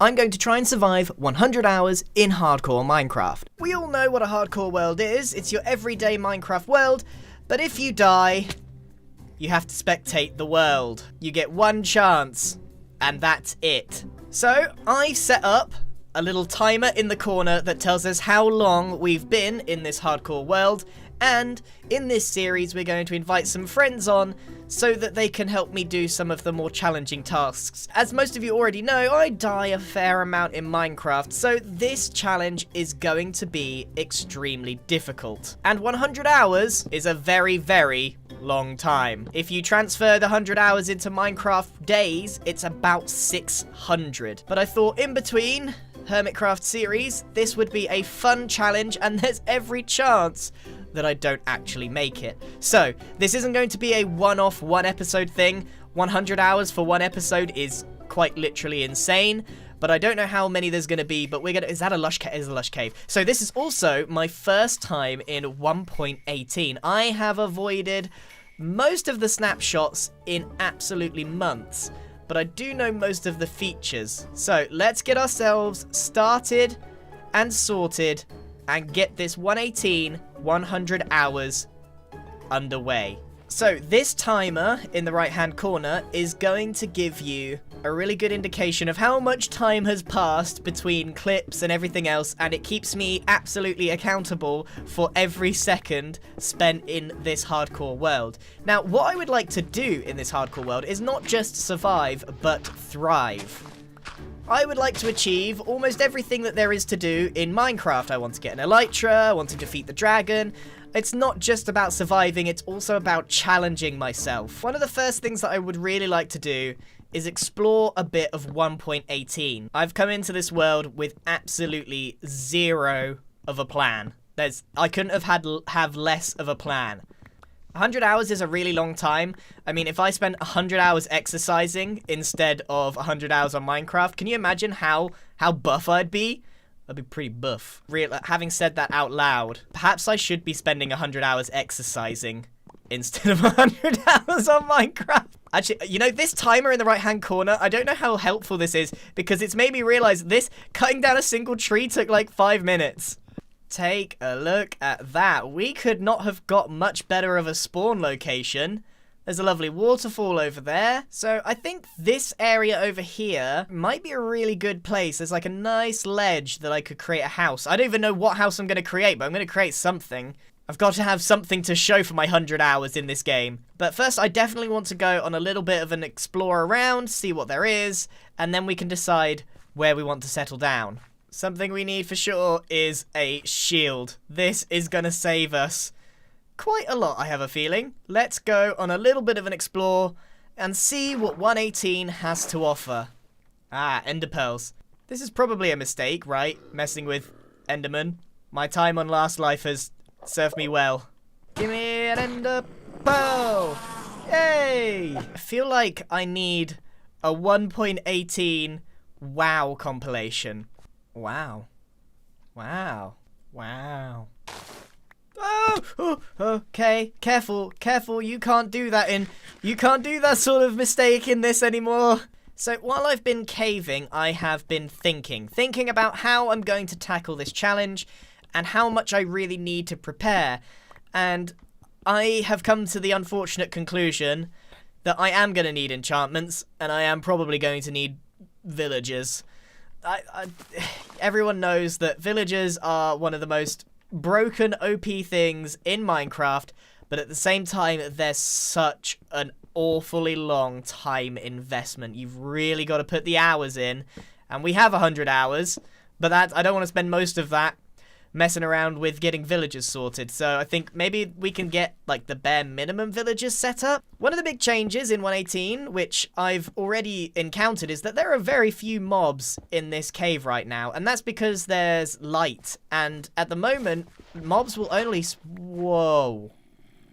I'm going to try and survive 100 hours in hardcore Minecraft. We all know what a hardcore world is. It's your everyday Minecraft world, but if you die, you have to spectate the world. You get one chance, and that's it. So, I set up a little timer in the corner that tells us how long we've been in this hardcore world, and in this series we're going to invite some friends on so that they can help me do some of the more challenging tasks. As most of you already know, I die a fair amount in Minecraft, so this challenge is going to be extremely difficult. And 100 hours is a very, very long time. If you transfer the 100 hours into Minecraft days, it's about 600. But I thought in between Hermitcraft series, this would be a fun challenge, and there's every chance that I don't actually make it. So, this isn't going to be a one-off, one-episode thing. 100 hours for one episode is quite literally insane, but I don't know how many there's going to be, but we're going to... Is that a lush cave? It is a lush cave. So this is also my first time in 1.18. I have avoided most of the snapshots in absolutely months, but I do know most of the features. So, let's get ourselves started and sorted and get this 118 100 hours underway. So this timer in the right hand corner is going to give you a really good indication of how much time has passed between clips and everything else, and it keeps me absolutely accountable for every second spent in this hardcore world. Now, what I would like to do in this hardcore world is not just survive, but thrive. I would like to achieve almost everything that there is to do in Minecraft. I want to get an elytra, I want to defeat the dragon. It's not just about surviving, it's also about challenging myself. One of the first things that I would really like to do is explore a bit of 1.18. I've come into this world with absolutely zero of a plan. I couldn't have less of a plan. 100 hours is a really long time. I mean, if I spent 100 hours exercising instead of 100 hours on Minecraft, can you imagine how buff I'd be? I'd be pretty buff. Having said that out loud, perhaps I should be spending 100 hours exercising instead of 100 hours on Minecraft. Actually, you know, this timer in the right-hand corner, I don't know how helpful this is, because it's made me realize cutting down a single tree took like 5 minutes. Take a look at that. We could not have got much better of a spawn location. There's a lovely waterfall over there. So I think this area over here might be a really good place. There's like a nice ledge that I could create a house. I don't even know what house I'm going to create, but I'm going to create something. I've got to have something to show for my 100 hours in this game. But first, I definitely want to go on a little bit of an explore around, see what there is, and then we can decide where we want to settle down. Something we need for sure is a shield. This is going to save us quite a lot, I have a feeling. Let's go on a little bit of an explore and see what 118 has to offer. Ah, ender pearls. This is probably a mistake, right? Messing with enderman. My time on Last Life has served me well. Give me an ender pearl! Yay! I feel like I need a 1.18 WoW compilation. Wow. Wow. Wow. Oh, okay. Careful. You can't do that sort of mistake in this anymore. So while I've been caving, I have been thinking about how I'm going to tackle this challenge and how much I really need to prepare. And I have come to the unfortunate conclusion that I am going to need enchantments, and I am probably going to need villagers. Everyone knows that villagers are one of the most broken OP things in Minecraft, but at the same time, they're such an awfully long time investment. You've really got to put the hours in, and we have 100 hours, but I don't want to spend most of that messing around with getting villagers sorted, so I think maybe we can get like the bare minimum villagers set up. One of the big changes in 118, which I've already encountered, is that there are very few mobs in this cave right now, and that's because there's light, and at the moment mobs will only whoa,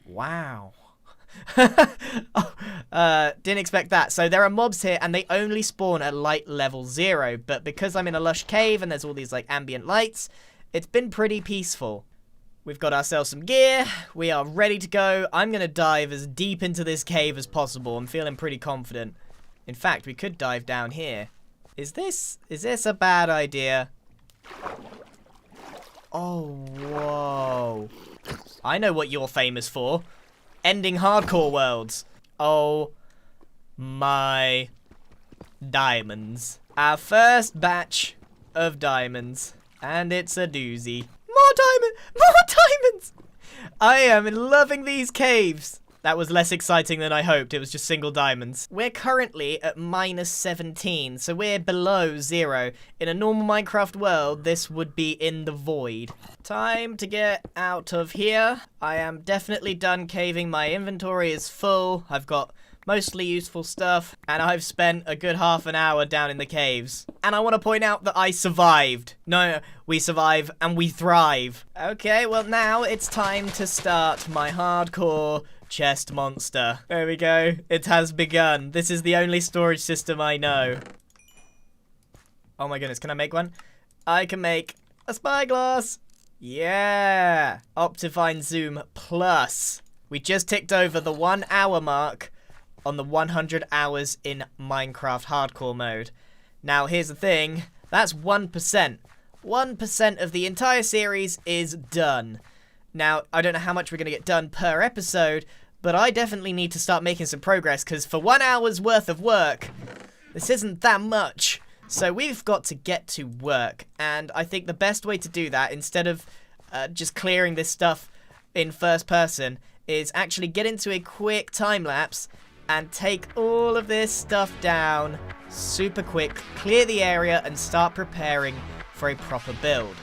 wow. Didn't expect that. So there are mobs here and they only spawn at light level 0, but because I'm in a lush cave and there's all these like ambient lights, it's been pretty peaceful. We've got ourselves some gear. We are ready to go. I'm going to dive as deep into this cave as possible. I'm feeling pretty confident. In fact, we could dive down here. Is this a bad idea? Oh, whoa. I know what you're famous for. Ending hardcore worlds. Oh my diamonds. Our first batch of diamonds. And it's a doozy. More diamonds! I am loving these caves. That was less exciting than I hoped. It was just single diamonds. We're currently at -17, so we're below 0. In a normal Minecraft world, this would be in the void. Time to get out of here. I am definitely done caving. My inventory is full. I've got mostly useful stuff, and I've spent a good half an hour down in the caves. And I want to point out that I survived. No, we survive and we thrive. Okay, well now it's time to start my hardcore chest monster. There we go. It has begun. This is the only storage system I know. Oh my goodness, can I make one? I can make a spyglass. Yeah. Optifine Zoom Plus. We just ticked over the 1 hour mark on the 100 hours in Minecraft hardcore mode. Now here's the thing, that's 1%. 1% of the entire series is done. Now, I don't know how much we're going to get done per episode, but I definitely need to start making some progress, because for 1 hour's worth of work, this isn't that much. So we've got to get to work, and I think the best way to do that, instead of just clearing this stuff in first person, is actually get into a quick time lapse and take all of this stuff down super quick, clear the area, and start preparing for a proper build.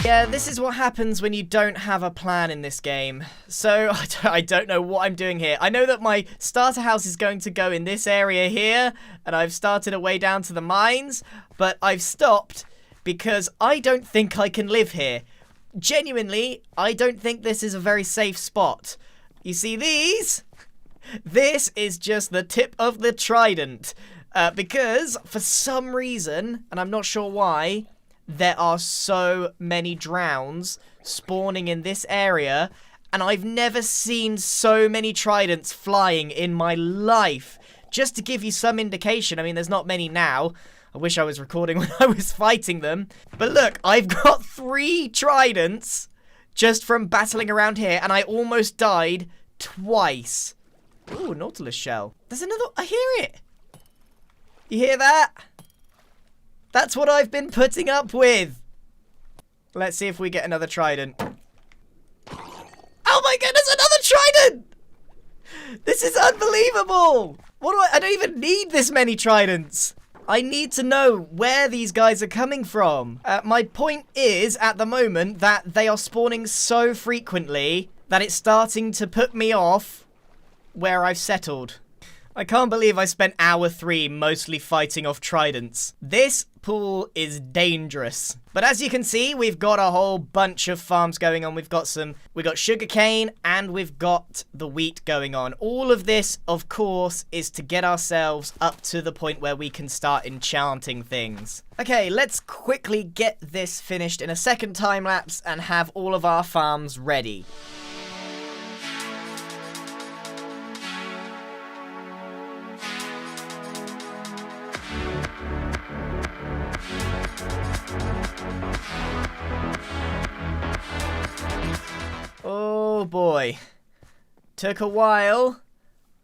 Yeah, this is what happens when you don't have a plan in this game. So, I don't know what I'm doing here. I know that my starter house is going to go in this area here, and I've started a way down to the mines, but I've stopped because I don't think I can live here. Genuinely, I don't think this is a very safe spot. You see these? This is just the tip of the trident, because for some reason, and I'm not sure why, there are so many drowns spawning in this area, and I've never seen so many tridents flying in my life. Just to give you some indication, I mean, there's not many now. I wish I was recording when I was fighting them. But look, I've got 3 tridents just from battling around here, and I almost died twice. Ooh, Nautilus shell. There's another, I hear it. You hear that? That's what I've been putting up with. Let's see if we get another trident. Oh my goodness, another trident! This is unbelievable! What do I don't even need this many tridents. I need to know where these guys are coming from. My point is, at the moment, that they are spawning so frequently that it's starting to put me off where I've settled. I can't believe I spent hour 3 mostly fighting off tridents. This pool is dangerous. But as you can see, we've got a whole bunch of farms going on. We've got sugarcane and we've got the wheat going on. All of this, of course, is to get ourselves up to the point where we can start enchanting things. Okay, let's quickly get this finished in a second time lapse and have all of our farms ready. Oh boy, took a while,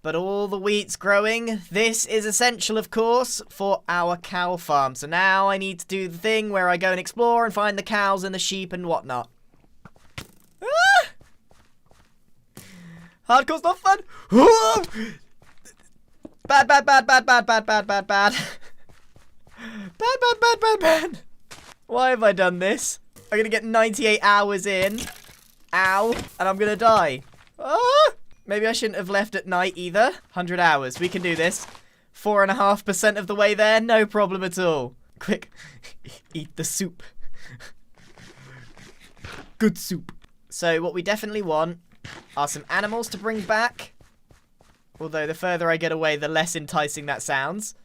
but all the wheat's growing. This is essential, of course, for our cow farm. So now I need to do the thing where I go and explore and find the cows and the sheep and whatnot. Ah! Hardcore's not fun. Whoa! Bad, bad, bad, bad, bad, bad, bad, bad, bad. Bad, bad, bad, bad, bad. Why have I done this? I'm gonna get 98 hours in. Ow. And I'm gonna die. Ah! Maybe I shouldn't have left at night either. 100 hours. We can do this. 4.5% of the way there. No problem at all. Quick. Eat the soup. Good soup. So what we definitely want are some animals to bring back. Although the further I get away, the less enticing that sounds.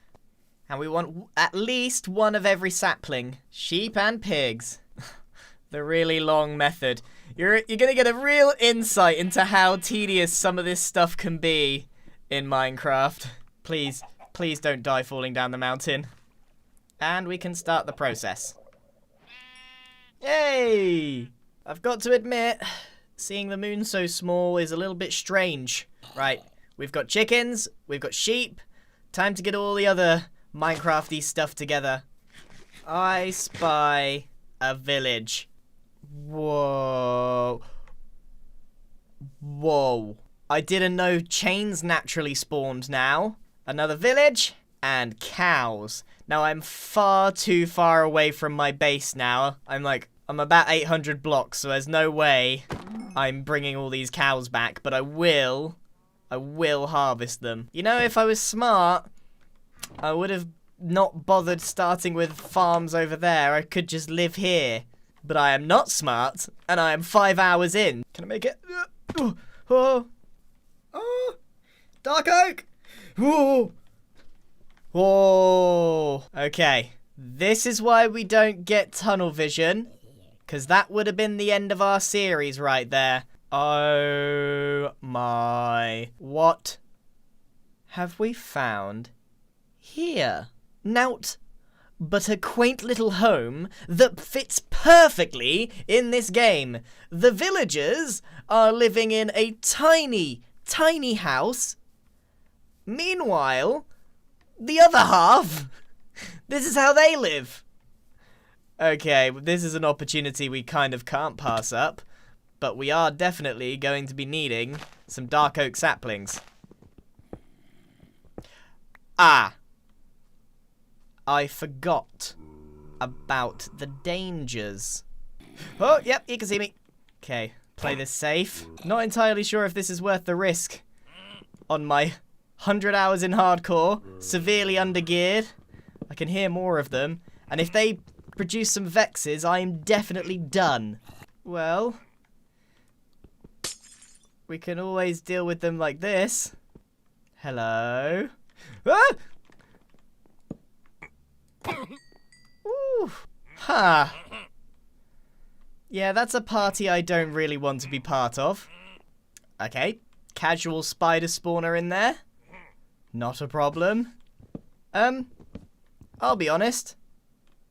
And we want at least one of every sapling. Sheep and pigs. The really long method. You're gonna get a real insight into how tedious some of this stuff can be in Minecraft. Please don't die falling down the mountain. And we can start the process. Yay! I've got to admit, seeing the moon so small is a little bit strange. Right, we've got chickens, we've got sheep. Time to get all the other Minecrafty stuff together. I spy a village. Whoa. Whoa. I didn't know chains naturally spawned now. Another village and cows. Now I'm far too far away from my base now. I'm about 800 blocks, so there's no way I'm bringing all these cows back, but I will harvest them. You know, if I was smart, I would have not bothered starting with farms over there. I could just live here. But I am not smart, and I am 5 hours in. Can I make it? Oh. Dark oak! Whoa! Whoa! Okay. This is why we don't get tunnel vision, because that would have been the end of our series right there. Oh my. What have we found here? Naught but a quaint little home that fits perfectly in this game. The villagers are living in a tiny, tiny house. Meanwhile, the other half, this is how they live. Okay, this is an opportunity we kind of can't pass up, but we are definitely going to be needing some dark oak saplings. I forgot about the dangers. Oh, yep, you can see me. Okay, play this safe. Not entirely sure if this is worth the risk on my 100 hours in hardcore, severely undergeared. I can hear more of them, and if they produce some vexes, I am definitely done. Well, we can always deal with them like this. Hello? Ah! Ooh. Ha! Yeah, that's a party I don't really want to be part of. Okay, casual spider spawner in there. Not a problem. I'll be honest.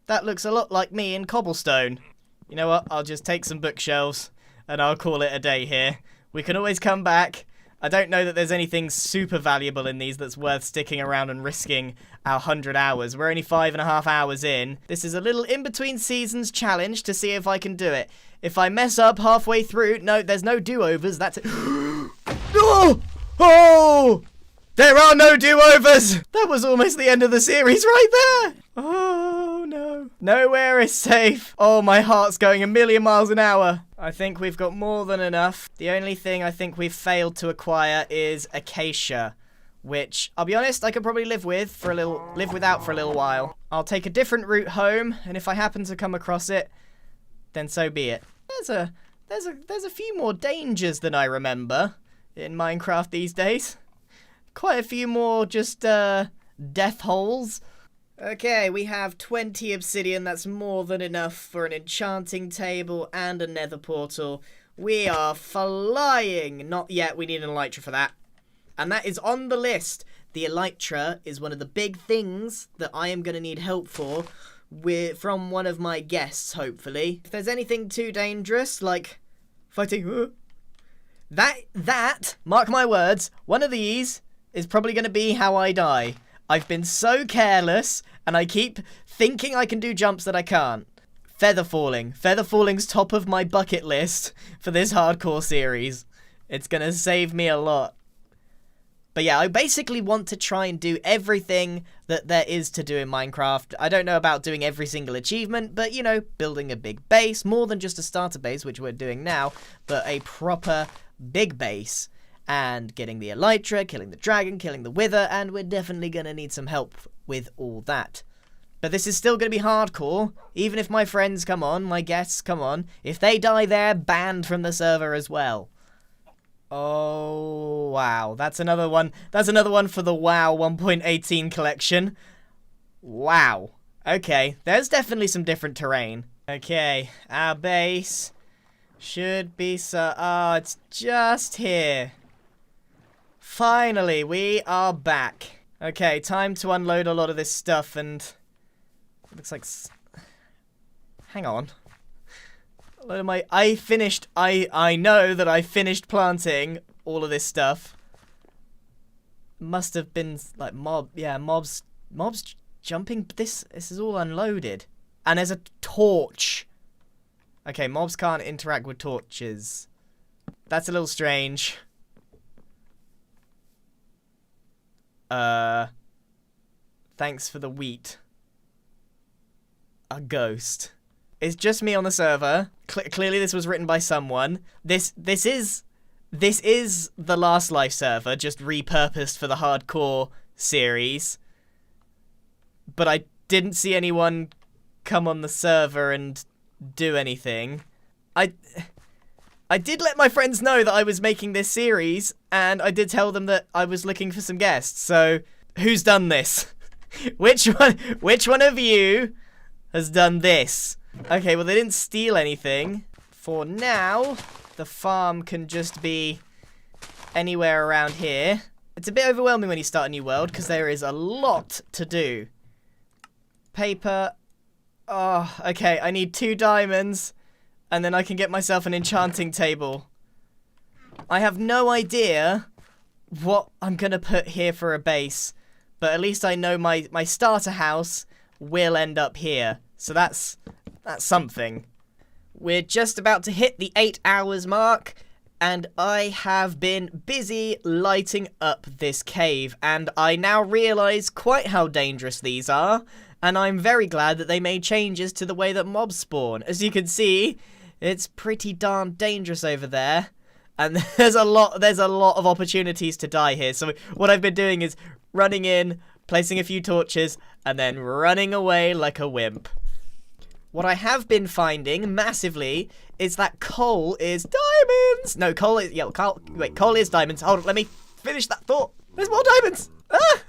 That looks a lot like me in cobblestone. You know what? I'll just take some bookshelves and I'll call it a day here. We can always come back. I don't know that there's anything super valuable in these that's worth sticking around and risking our 100 hours. We're only 5.5 hours in. This is a little in-between seasons challenge to see if I can do it. If I mess up halfway through, no, there's no do-overs, that's it. Oh! Oh! There are no do-overs! That was almost the end of the series right there! Oh, no. Nowhere is safe. Oh, my heart's going a million miles an hour. I think we've got more than enough. The only thing I think we've failed to acquire is acacia, which, I'll be honest, I could probably live without for a little while. I'll take a different route home, and if I happen to come across it, then so be it. There's a few more dangers than I remember in Minecraft these days. Quite a few more just death holes. Okay, we have 20 obsidian. That's more than enough for an enchanting table and a nether portal. We are flying. Not yet, we need an elytra for that. And that is on the list. The elytra is one of the big things that I am going to need help for from one of my guests, hopefully. If there's anything too dangerous, like fighting... That, mark my words, one of these is probably going to be how I die. I've been so careless, and I keep thinking I can do jumps that I can't. Feather falling. Feather falling's top of my bucket list for this hardcore series. It's going to save me a lot. But yeah, I basically want to try and do everything that there is to do in Minecraft. I don't know about doing every single achievement, but, you know, building a big base, more than just a starter base, which we're doing now, but a proper big base. And getting the elytra, killing the dragon, killing the wither, and we're definitely going to need some help with all that. But this is still going to be hardcore, even if my friends come on, my guests come on. If they die, they're banned from the server as well. Oh, wow. That's another one. That's another one for the WoW 1.18 collection. Wow. Okay, there's definitely some different terrain. Okay, our base should be oh, it's just here. Finally, we are back. Okay, time to unload a lot of this stuff and... It looks like... Hang on. A lot of my... I know that I finished planting all of this stuff. Must have been, like, mobs jumping. This is all unloaded. And there's a torch. Okay, mobs can't interact with torches. That's a little strange. Thanks for the wheat. A ghost. It's just me on the server. Clearly this was written by someone. This is the Last Life server, just repurposed for the hardcore series. But I didn't see anyone come on the server and do anything. I did let my friends know that I was making this series, and I did tell them that I was looking for some guests. So, who's done this? Which one of you has done this? Okay, well, they didn't steal anything. For now, the farm can just be anywhere around here. It's a bit overwhelming when you start a new world, because there is a lot to do. Paper. Oh, okay, I need 2 diamonds, and then I can get myself an enchanting table. I have no idea what I'm going to put here for a base, but at least I know my starter house will end up here. So that's something. We're just about to hit the 8 hours mark, and I have been busy lighting up this cave, and I now realise quite how dangerous these are, and I'm very glad that they made changes to the way that mobs spawn. As you can see, it's pretty darn dangerous over there, and there's a lot of opportunities to die here. So what I've been doing is running in, placing a few torches, and then running away like a wimp. What I have been finding massively is that coal is diamonds. No, coal is... Yeah, coal is diamonds. Hold on, let me finish that thought. There's more diamonds. Ah!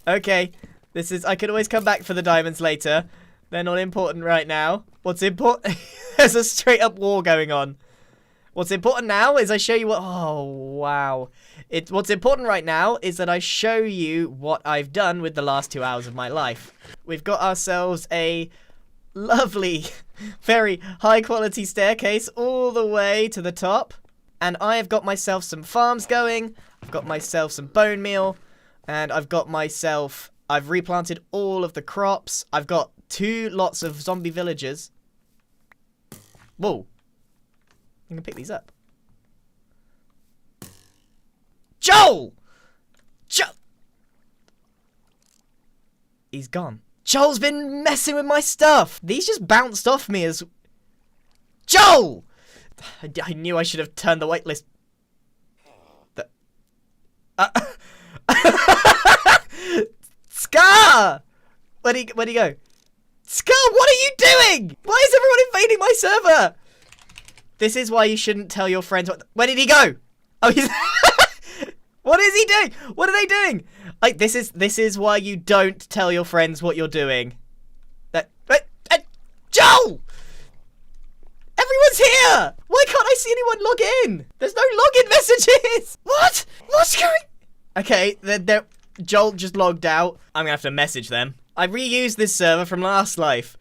Okay, this is... I can always come back for the diamonds later. They're not important right now. What's important... There's a straight up war going on. What's important now is I show you what... Oh, wow. What's important right now is that I show you what I've done with the last 2 hours of my life. We've got ourselves a... lovely, very high quality staircase all the way to the top. And I have got myself some farms going. I've got myself some bone meal. And I've replanted all of the crops. I've got 2 lots of zombie villagers. Whoa. I can pick these up. Joel! He's gone. Joel's been messing with my stuff. These just bounced off me as... Joel! I knew I should have turned the whitelist. Scar! Where'd he go? Scar, what are you doing? Why is everyone invading my server? This is why you shouldn't tell your friends what... Where did he go? Oh, he's... What is he doing? What are they doing? This is why you don't tell your friends what you're doing. Joel! Everyone's here! Why can't I see anyone log in? There's no login messages! What? What's going... Okay, Joel just logged out. I'm gonna have to message them. I reused this server from Last Life.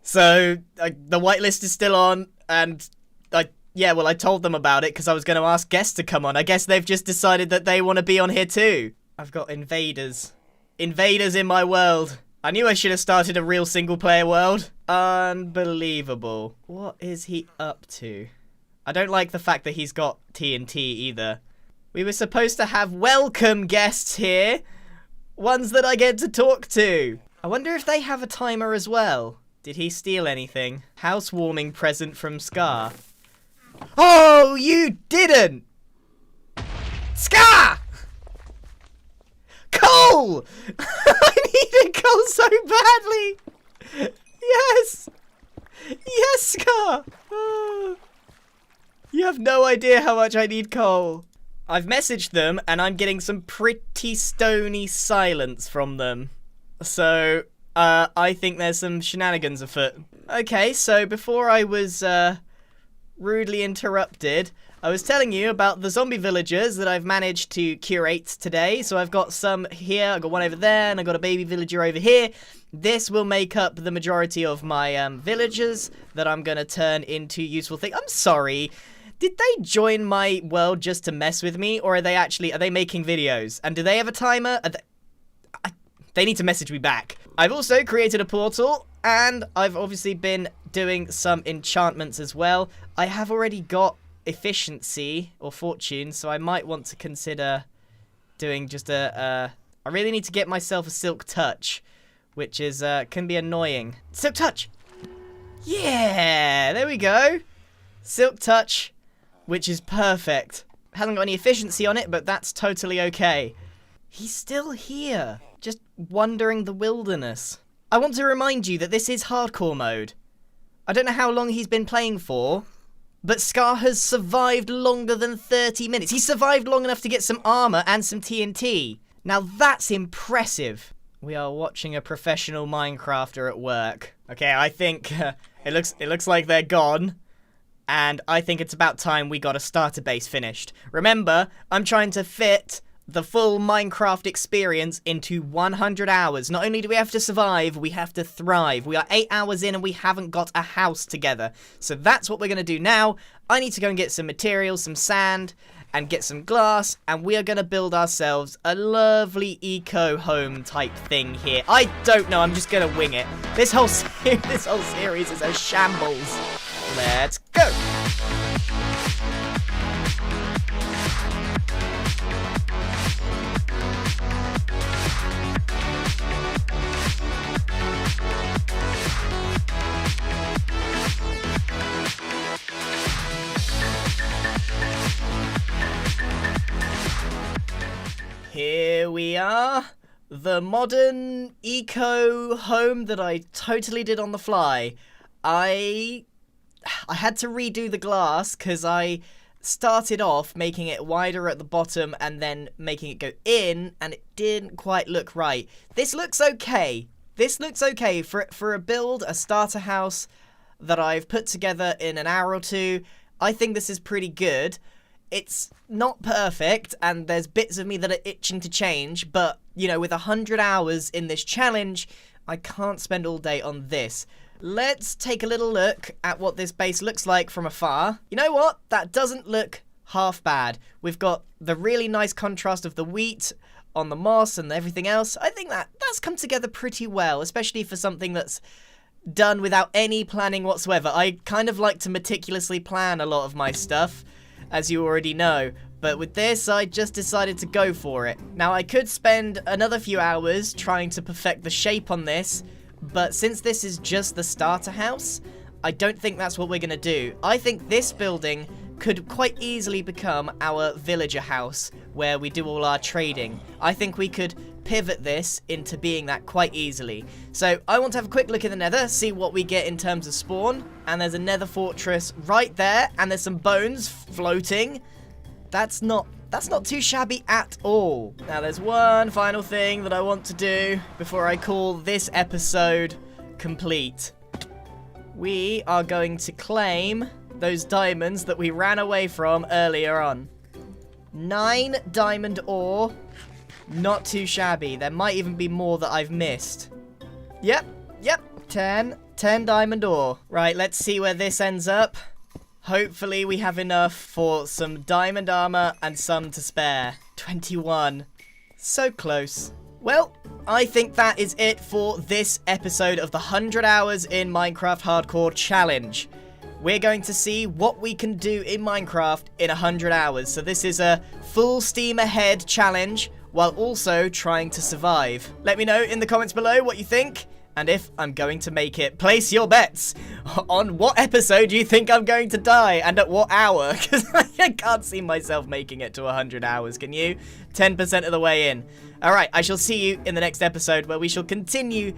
So, the whitelist is still on, and... Yeah, well, I told them about it because I was going to ask guests to come on. I guess they've just decided that they want to be on here too. I've got invaders. Invaders in my world. I knew I should have started a real single-player world. Unbelievable. What is he up to? I don't like the fact that he's got TNT either. We were supposed to have welcome guests here. Ones that I get to talk to. I wonder if they have a timer as well. Did he steal anything? Housewarming present from Scar. Oh, you didn't! Scar! Coal! I needed coal so badly! Yes! Yes, Scar! Oh. You have no idea how much I need coal. I've messaged them, and I'm getting some pretty stony silence from them. So, I think there's some shenanigans afoot. Okay, so before I was, rudely interrupted, I was telling you about the zombie villagers that I've managed to curate today. So I've got some here, I've got one over there, and I've got a baby villager over here. This will make up the majority of my villagers that I'm going to turn into useful things. I'm sorry, did they join my world just to mess with me? Or are they making videos? And do they have a timer? They need to message me back. I've also created a portal, and I've obviously been doing some enchantments as well. I have already got efficiency or fortune, so I might want to consider doing just I really need to get myself a silk touch, which is can be annoying. Silk touch! Yeah, there we go. Silk touch, which is perfect. Hasn't got any efficiency on it, but that's totally okay. He's still here, just wandering the wilderness. I want to remind you that this is hardcore mode. I don't know how long he's been playing for, but Scar has survived longer than 30 minutes. He survived long enough to get some armor and some TNT. Now that's impressive. We are watching a professional Minecrafter at work. Okay, I think it looks like they're gone. And I think it's about time we got a starter base finished. Remember, I'm trying to fit the full Minecraft experience into 100 hours. Not only do we have to survive, we have to thrive. We are 8 hours in and we haven't got a house together. So that's what we're going to do now. I need to go and get some materials, some sand, and get some glass, and we are going to build ourselves a lovely eco-home type thing here. I don't know, I'm just going to wing it. This whole series is a shambles. Let's go! Here we are, the modern eco home that I totally did on the fly. I had to redo the glass because I started off making it wider at the bottom and then making it go in, and it didn't quite look right. This looks okay. This looks okay for a build, a starter house that I've put together in an hour or two. I think this is pretty good. It's not perfect, and there's bits of me that are itching to change, but, you know, with 100 hours in this challenge, I can't spend all day on this. Let's take a little look at what this base looks like from afar. You know what? That doesn't look half bad. We've got the really nice contrast of the wheat on the moss and everything else. I think that's come together pretty well, especially for something that's done without any planning whatsoever. I kind of like to meticulously plan a lot of my stuff, as you already know, but with this I just decided to go for it. Now I could spend another few hours trying to perfect the shape on this, but since this is just the starter house, I don't think that's what we're going to do. I think this building could quite easily become our villager house where we do all our trading. I think we could pivot this into being that quite easily. So I want to have a quick look in the nether, see what we get in terms of spawn, and there's a nether fortress right there, and there's some bones floating. That's not too shabby at all. Now there's one final thing that I want to do before I call this episode complete. We are going to claim those diamonds that we ran away from earlier on. 9 diamond ore. Not too shabby. There might even be more that I've missed. Yep. 10 diamond ore. Right, let's see where this ends up. Hopefully we have enough for some diamond armor and some to spare. 21. So close. Well, I think that is it for this episode of the 100 Hours in Minecraft Hardcore Challenge. We're going to see what we can do in Minecraft in 100 hours. So this is a full steam ahead challenge while also trying to survive. Let me know in the comments below what you think and if I'm going to make it. Place your bets on what episode you think I'm going to die and at what hour, because I can't see myself making it to 100 hours, can you? 10% of the way in. Alright, I shall see you in the next episode where we shall continue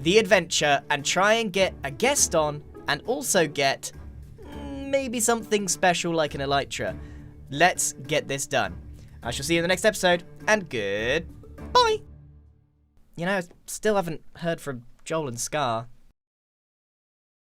the adventure and try and get a guest on and also get maybe something special like an elytra. Let's get this done. I shall see you in the next episode, and goodbye. You know, I still haven't heard from Joel and Scar.